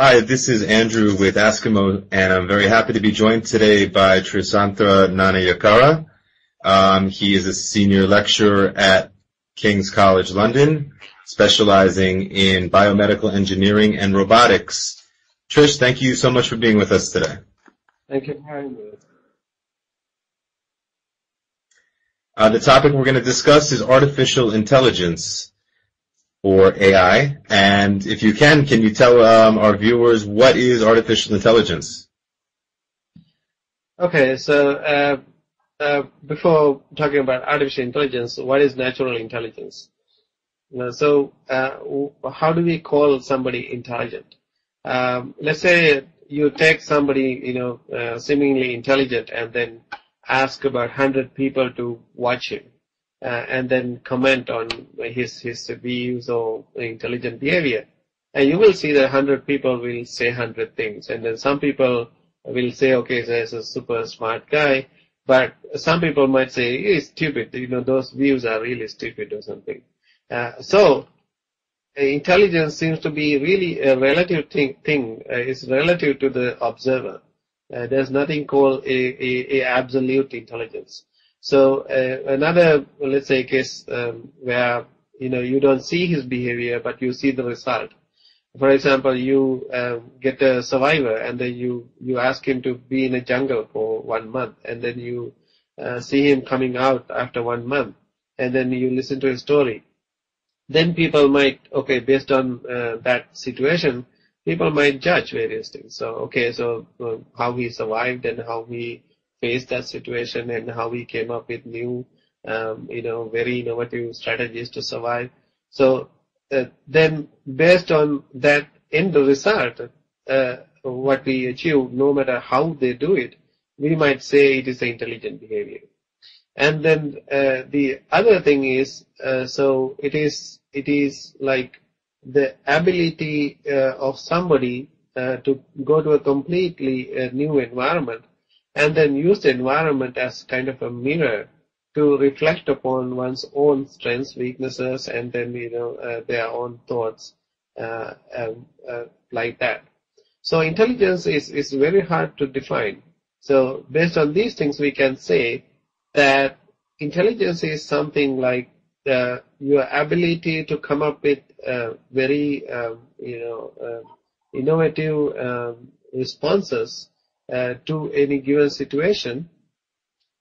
Hi, this is Andrew with Eskimo, and I'm very happy to be joined today by Thrishantha Nanayakkara. He is a senior lecturer at King's College London, specializing in biomedical engineering and robotics. Trish, thank you so much for being with us today. Thank you for having me. The topic we're going to discuss is artificial intelligence, or AI. And if you can you tell our viewers what is artificial intelligence? Okay, so before talking about artificial intelligence, what is natural intelligence? How do we call somebody intelligent? Let's say you take somebody, seemingly intelligent, and then ask about 100 people to watch him, and then comment on his views or intelligent behavior. And you will see that 100 people will say 100 things. And then some people will say, okay, so he's a super smart guy. But some people might say, he's stupid. Those views are really stupid or something. So intelligence seems to be really a relative thing. It's relative to the observer. There's nothing called a absolute intelligence. So another, let's say, case where you don't see his behavior, but you see the result. For example, you get a survivor, and then you ask him to be in a jungle for 1 month, and then you see him coming out after 1 month, and then you listen to his story. Then people might, based on that situation, people might judge various things. So how he survived and how he faced that situation and how he came up with new, very innovative strategies to survive. So then based on that end result, what we achieve, no matter how they do it, we might say it is intelligent behavior. And then the other thing is, it is like the ability of somebody to go to a completely new environment and then use the environment as kind of a mirror to reflect upon one's own strengths, weaknesses, and then, their own thoughts, like that. So intelligence is very hard to define. So based on these things, we can say that intelligence is something like your ability to come up with very, innovative responses to any given situation,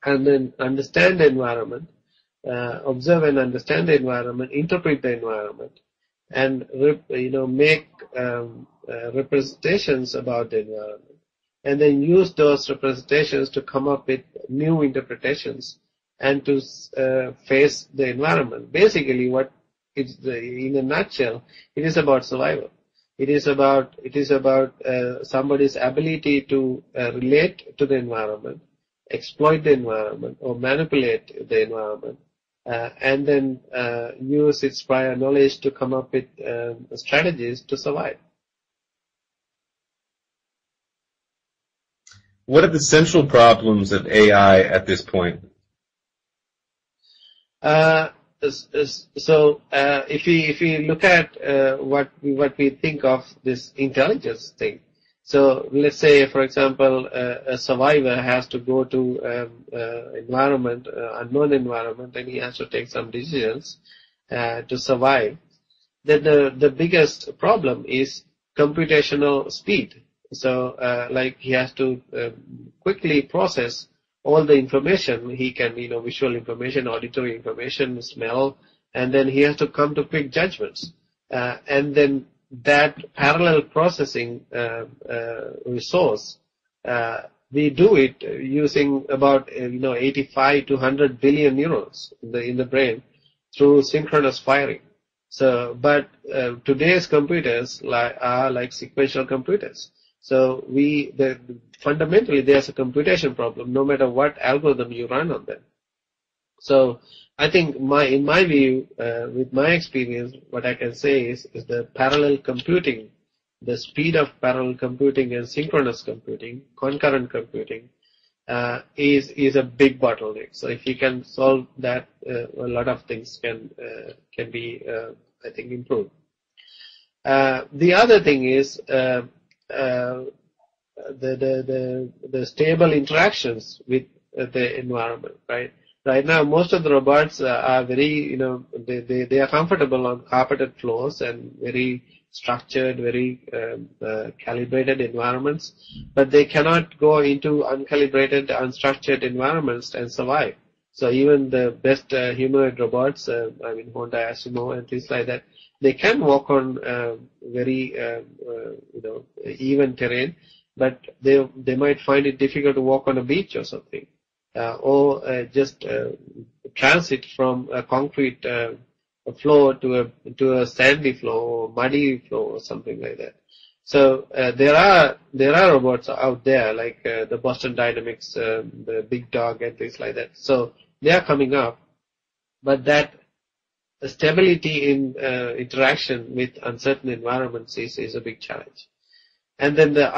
and then understand the environment, observe and understand the environment, interpret the environment, and make representations about the environment, and then use those representations to come up with new interpretations and to face the environment. Basically, what it's in a nutshell, it is about survival. It is about somebody's ability to relate to the environment, exploit the environment, or manipulate the environment, and then use its prior knowledge to come up with strategies to survive. What are the central problems of AI at this point? If we look at what we think of this intelligence thing, so let's say, for example, a survivor has to go to environment, unknown environment, and he has to take some decisions to survive. Then the biggest problem is computational speed. So he has to quickly process all the information. He can, visual information, auditory information, smell, and then he has to come to quick judgments. And then that parallel processing resource, we do it using about 85 to 100 billion neurons in the brain through synchronous firing. So, but today's computers are like sequential computers. So fundamentally there's a computation problem no matter what algorithm you run on them. So I think in my view, with my experience, what I can say is the parallel computing, the speed of parallel computing and synchronous computing, concurrent computing, is a big bottleneck. So if you can solve that, a lot of things can be, I think, improved. The other thing is the stable interactions with the environment, right? Right now, most of the robots are very, they are comfortable on carpeted floors and very structured, very calibrated environments, but they cannot go into uncalibrated, unstructured environments and survive. So even the best humanoid robots, Honda Asimo and things like that, they can walk on very, even terrain, but they might find it difficult to walk on a beach or something, or just transit from a concrete floor to a sandy floor or muddy floor or something like that. So there are robots out there like the Boston Dynamics, the Big Dog and things like that. So they are coming up, but that stability in interaction with uncertain environments is a big challenge. And then the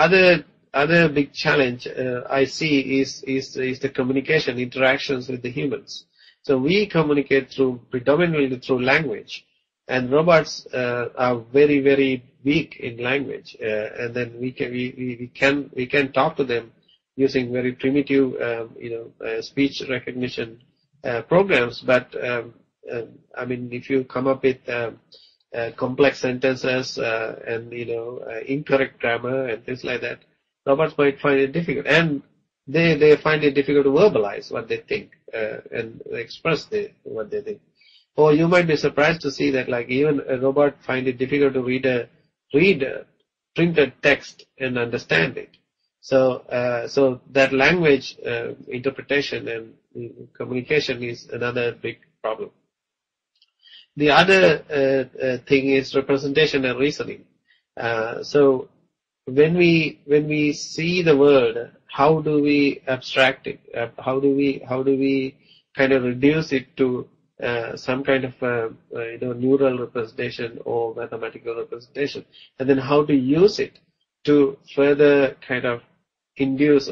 other big challenge I see is the communication interactions with the humans. So we communicate predominantly through language, and robots are very, very weak in language, and then we can talk to them using very primitive speech recognition programs. But if you come up with complex sentences and incorrect grammar and things like that, robots might find it difficult, and they find it difficult to verbalize what they think and express what they think. Or you might be surprised to see that like even a robot find it difficult to read printed text and understand it. So that language interpretation and communication is another big problem. The other thing is representation and reasoning. So when we see the world, how do we abstract it? How do we kind of reduce it to some kind of neural representation or mathematical representation, and then how to use it to further kind of induce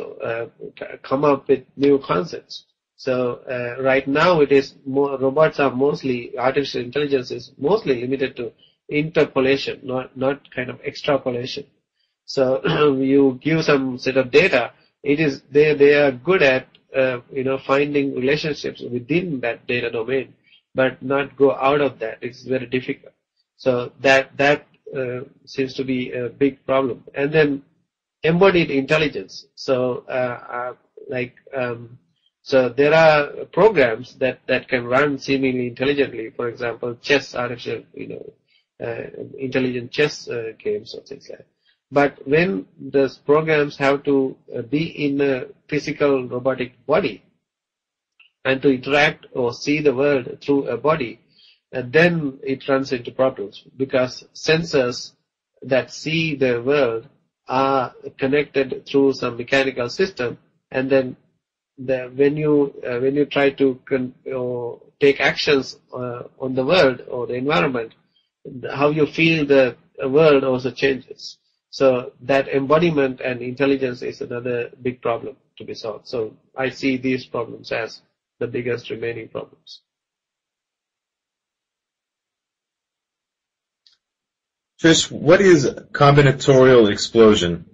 come up with new concepts. So right now it is robots are mostly, artificial intelligence is mostly limited to interpolation, not kind of extrapolation. So you give some set of data, they are good at finding relationships within that data domain, but not go out of that. It's very difficult. So that seems to be a big problem. And then embodied intelligence. So so there are programs that can run seemingly intelligently. For example, chess, artificial intelligent chess games or things like that. But when those programs have to be in a physical robotic body and to interact or see the world through a body, then it runs into problems, because sensors that see the world are connected through some mechanical system, and then when you try to take actions on the world or the environment, how you feel the world also changes. So that embodiment and intelligence is another big problem to be solved. So I see these problems as the biggest remaining problems. Thrish, what is combinatorial explosion?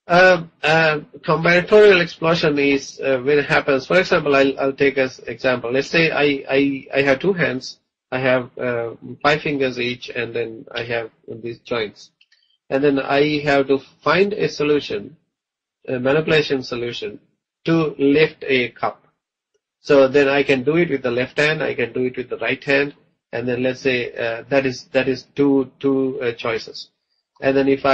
Combinatorial explosion is when it happens. For example, I'll take as example. Let's say I have two hands. I have 5 fingers each, and then I have these joints. And then I have to find a solution, a manipulation solution, to lift a cup. So then I can do it with the left hand, I can do it with the right hand, and then let's say that is two choices. And then if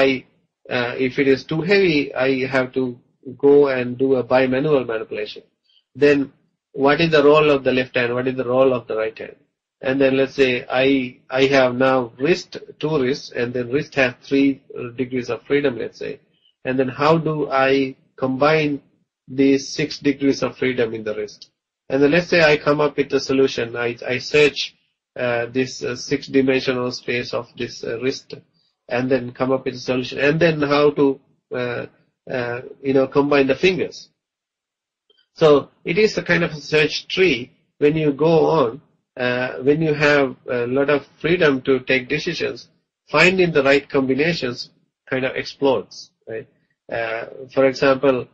it is too heavy, I have to go and do a bimanual manipulation. Then what is the role of the left hand? What is the role of the right hand? And then let's say I have now two wrists, and then wrist has 3 degrees of freedom, let's say. And then how do I combine these 6 degrees of freedom in the wrist? And then let's say I come up with a solution. I search this 6-dimensional space of this wrist, and then come up with a solution. And then how to combine the fingers. So it is a kind of a search tree. When you go on, when you have a lot of freedom to take decisions, finding the right combinations kind of explodes, right? For example,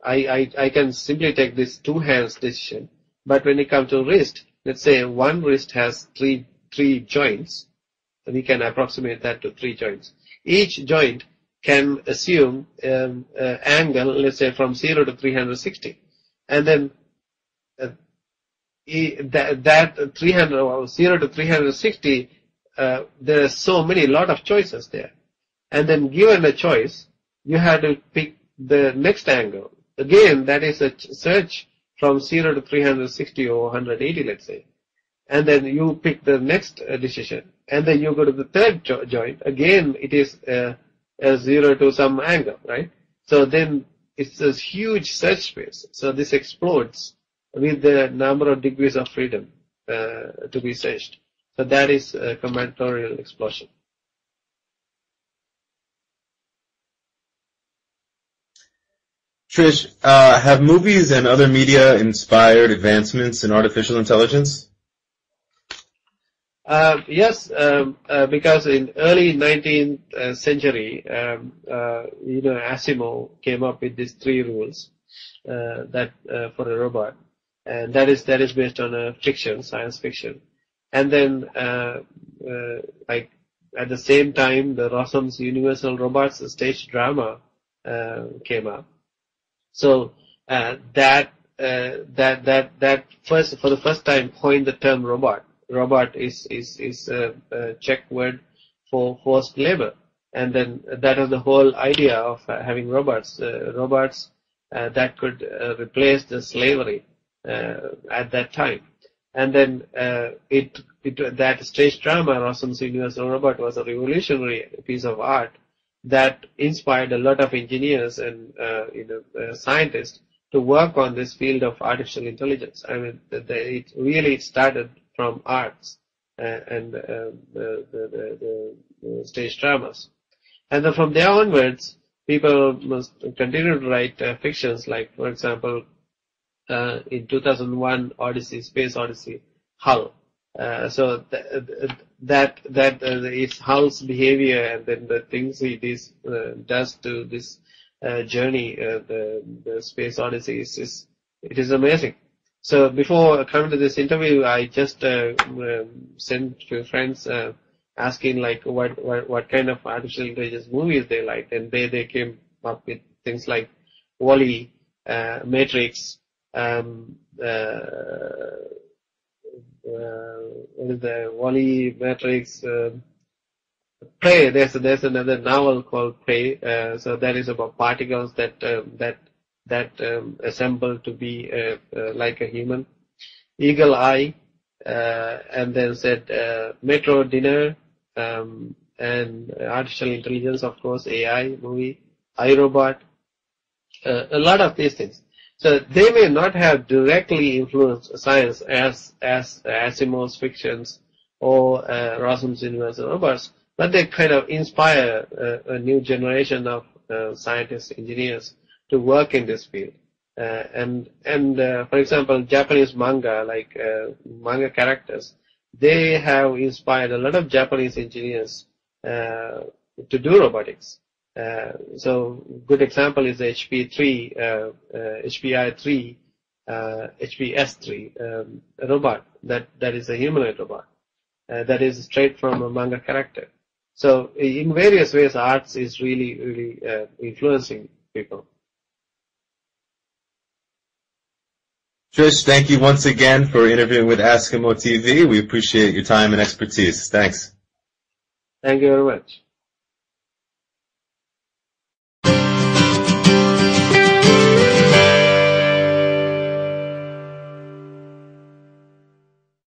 I can simply take this two hands decision, but when it comes to wrist, let's say one wrist has three joints, and we can approximate that to 3 joints. Each joint can assume angle, let's say from 0 to 360, and then that 300 or 0 to 360, there are so many, lot of choices there. And then given a choice, you have to pick the next angle. Again, that is a search from 0 to 360 or 180, let's say. And then you pick the next decision. And then you go to the third joint. Again, it is a 0 to some angle, right? So then it's a huge search space. So this explodes with the number of degrees of freedom to be searched. So that is a combinatorial explosion. Thrish, have movies and other media inspired advancements in artificial intelligence? Yes, because in early 19th century, Asimov came up with these 3 rules that for a robot, and that is based on a fiction, science fiction. And then, like at the same time, the Rossum's Universal Robots stage drama came up. So that first, for the first time, coined the term robot. Robot is a Czech word for forced labor, and then that was the whole idea of having robots that could replace the slavery at that time. And then that stage drama, Rossum's Universal Robot, was a revolutionary piece of art that inspired a lot of engineers and scientists to work on this field of artificial intelligence. I mean, it really started from arts and the stage dramas. And then from there onwards, people must continue to write fictions, like, for example, in 2001 Space Odyssey, Hull. So that it's Hull's behavior and then the things he does to this journey, the Space Odyssey it is amazing. So before coming to this interview, I just sent to friends asking like what kind of artificial intelligence movies they liked, and they came up with things like WALL-E, Matrix, what is the WALL-E, Matrix, Prey. There's another novel called Prey. So that is about particles that assemble to be like a human. Eagle Eye, and then said Metro Dinner, and artificial intelligence, of course, AI movie, iRobot, a lot of these things. So they may not have directly influenced science as Asimov's fictions or Rossum's Universal Robots, but they kind of inspire a new generation of scientists, engineers to work in this field. And for example, Japanese manga, like manga characters, they have inspired a lot of Japanese engineers to do robotics. So good example is the HPS3 robot that is a humanoid robot that is straight from a manga character. So in various ways, arts is really influencing people. Thrish, thank you once again for interviewing with Eskimo TV. We appreciate your time and expertise. Thanks. Thank you very much.